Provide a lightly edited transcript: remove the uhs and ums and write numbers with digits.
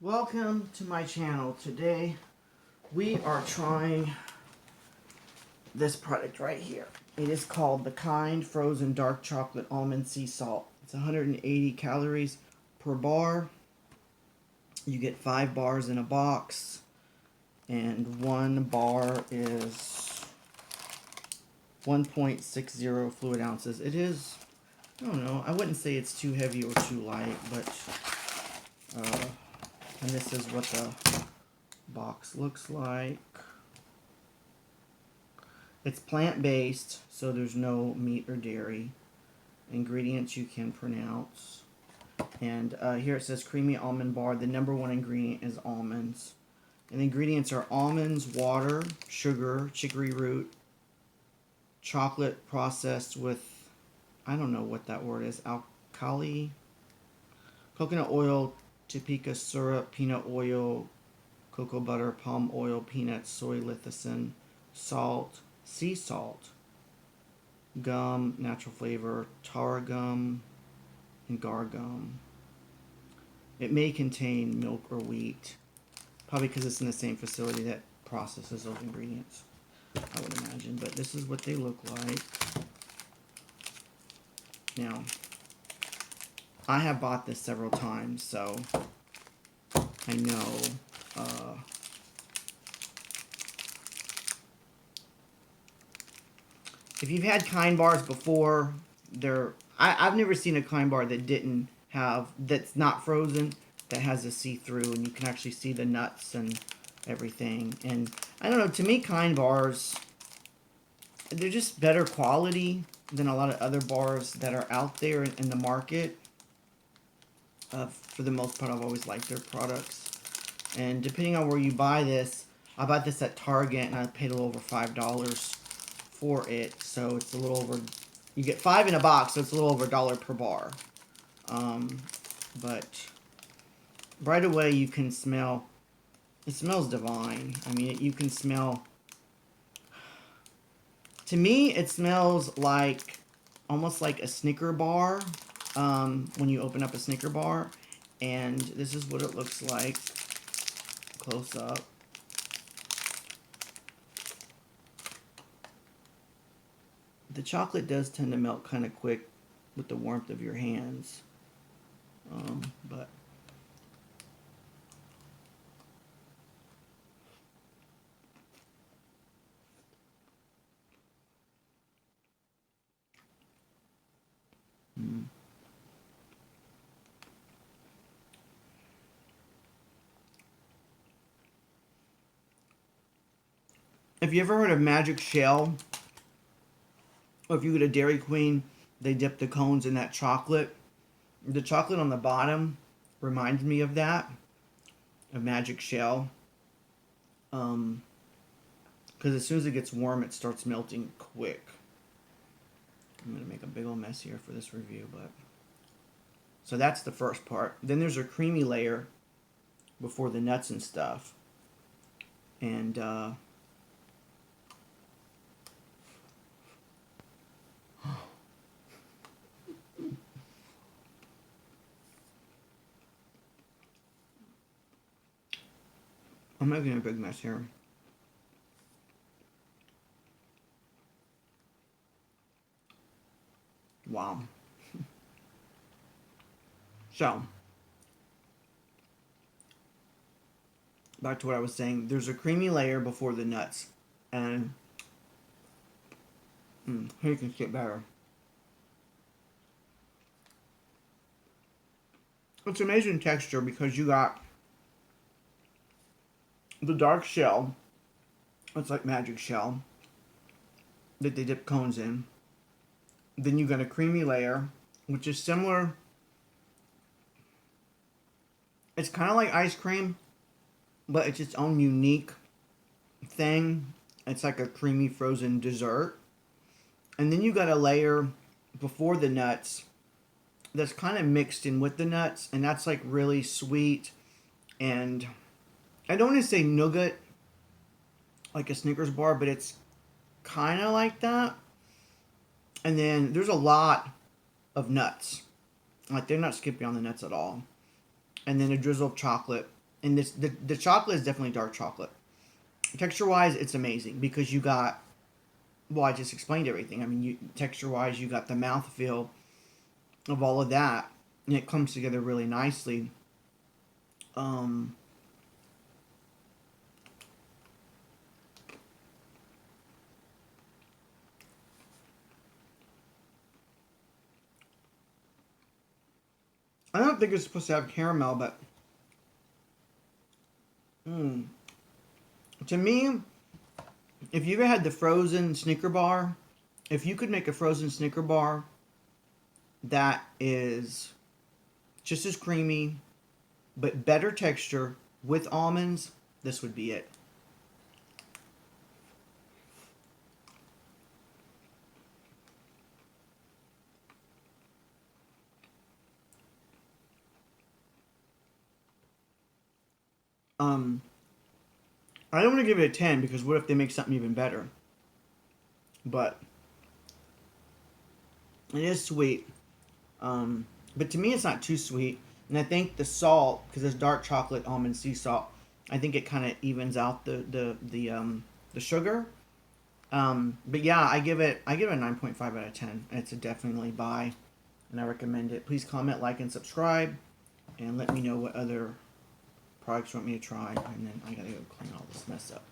Welcome to my channel. Today we are trying this product right here. It is called the Kind Frozen Dark Chocolate Almond Sea Salt. It's 180 calories per bar. You get 5 bars in a box, and 1 bar is 1.60 fluid ounces. It is, I don't know, I wouldn't say it's too heavy or too light, but and this is what the box looks like. It's plant-based, so there's no meat or dairy. Ingredients you can pronounce. And here it says creamy almond bar. The #1 ingredient is almonds. And the ingredients are almonds, water, sugar, chicory root, chocolate processed with, I don't know what that word is, alkali, coconut oil, tapioca syrup, peanut oil, cocoa butter, palm oil, peanuts, soy lecithin, salt, sea salt, gum, natural flavor, tar gum, and gar gum. It may contain milk or wheat, probably because it's in the same facility that processes those ingredients, I would imagine. But this is what they look like. Now, I have bought this several times, so I know if you've had Kind bars before, I've never seen a Kind bar that didn't have, that's not frozen, that has a see-through, and you can actually see the nuts and everything. And I don't know, to me, Kind bars, they're just better quality than a lot of other bars that are out there in the market. For the most part, I've always liked their products. And depending on where you buy this, I bought this at Target and I paid a little over $5 for it. So it's a little over, you get 5 in a box, so it's a little over $1 per bar. But right away you can smell, it smells divine. I mean, you can smell, to me it smells like, almost like a Snicker bar. When you open up a Snicker bar, and this is what it looks like close up. The chocolate does tend to melt kind of quick with the warmth of your hands, but if you ever heard of Magic Shell, or if you go to Dairy Queen, they dip the cones in that chocolate. The chocolate on the bottom reminds me of that, of Magic Shell. Because as soon as it gets warm, it starts melting quick. I'm going to make a big old mess here for this review, but... So that's the first part. Then there's a creamy layer before the nuts and stuff. And, I'm making a big mess here. Wow. So, back to what I was saying. There's a creamy layer before the nuts. And here you can see it better. It's amazing texture because you got the dark shell. It's like Magic Shell that they dip cones in. Then you got a creamy layer, which is similar. It's kind of like ice cream, but it's its own unique thing. It's like a creamy frozen dessert. And then you got a layer before the nuts that's kind of mixed in with the nuts, and that's like really sweet. And I don't want to say nougat like a Snickers bar, but it's kind of like that. And then there's a lot of nuts. Like, they're not skipping on the nuts at all. And then a drizzle of chocolate And the chocolate is definitely dark chocolate. Texture wise, it's amazing because you got, well, I just explained everything. I mean, texture wise, you got the mouthfeel of all of that, and it comes together really nicely. Um, I don't think it's supposed to have caramel, but to me, if you ever had the frozen Snicker bar, if you could make a frozen Snicker bar that is just as creamy but better texture with almonds, this would be it. Um, I don't want to give it a 10 because what if they make something even better? But it is sweet. But to me, it's not too sweet. And I think the salt, because it's dark chocolate almond sea salt, I think it kind of evens out the sugar. But yeah, I give it a 9.5 out of 10. It's a definitely buy, and I recommend it. Please comment, like, and subscribe, and let me know what other products you want me to try. And then I gotta go clean all this mess up.